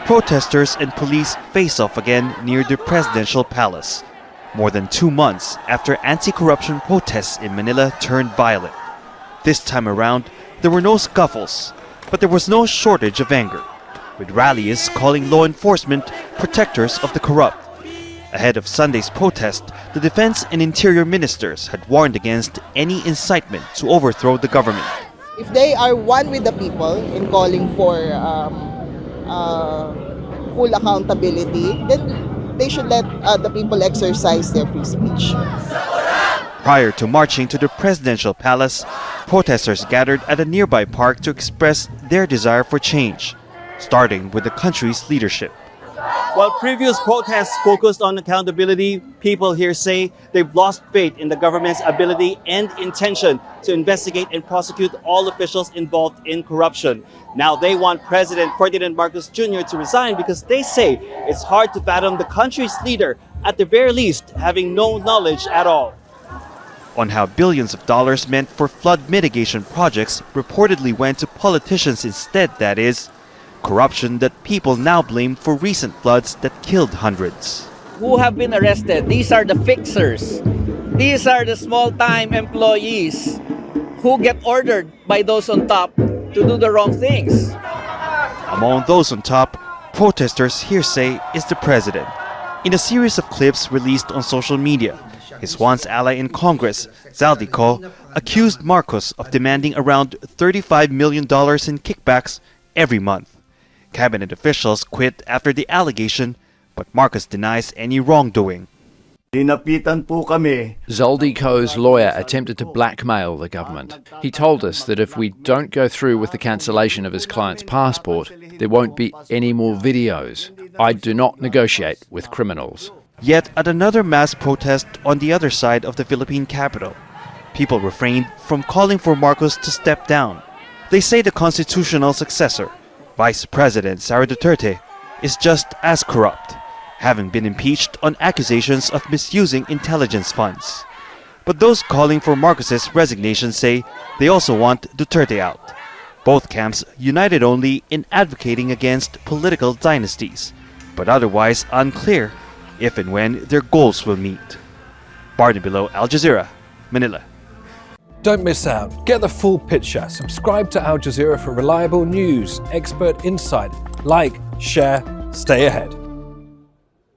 protesters and police face off again near the presidential palace, more than 2 months after anti-corruption protests in Manila turned violent. This time around, there were no scuffles, but there was no shortage of anger, with rallies calling law enforcement protectors of the corrupt. Ahead of Sunday's protest, the defense and interior ministers had warned against any incitement to overthrow the government. If they are one with the people in calling for full accountability, then they should let the people exercise their free speech. Prior to marching to the presidential palace, protesters gathered at a nearby park to express their desire for change, starting with the country's leadership. While previous protests focused on accountability, people here say they've lost faith in the government's ability and intention to investigate and prosecute all officials involved in corruption. Now they want President Ferdinand Marcos Jr. to resign because they say it's hard to fathom the country's leader, at the very least, having no knowledge at all. On how billions of dollars meant for flood mitigation projects reportedly went to politicians instead, that is, corruption that people now blame for recent floods that killed hundreds. Who have been arrested? These are the fixers. These are the small-time employees who get ordered by those on top to do the wrong things. Among those on top, protesters here say is the president. In a series of clips released on social media, his once ally in Congress, Zaldico, accused Marcos of demanding around $35 million in kickbacks every month. Cabinet officials quit after the allegation, but Marcos denies any wrongdoing. Zaldico's lawyer attempted to blackmail the government. He told us that if we don't go through with the cancellation of his client's passport, there won't be any more videos. I do not negotiate with criminals. Yet at another mass protest on the other side of the Philippine capital, people refrained from calling for Marcos to step down. They say the constitutional successor, Vice President Sara Duterte, is just as corrupt, having been impeached on accusations of misusing intelligence funds. But those calling for Marcos's resignation say they also want Duterte out. Both camps united only in advocating against political dynasties, but otherwise unclear if and when their goals will meet. Barnaby, Al Jazeera, Manila. Don't miss out. Get the full picture. Subscribe to Al Jazeera for reliable news, expert insight. Like, share, stay ahead.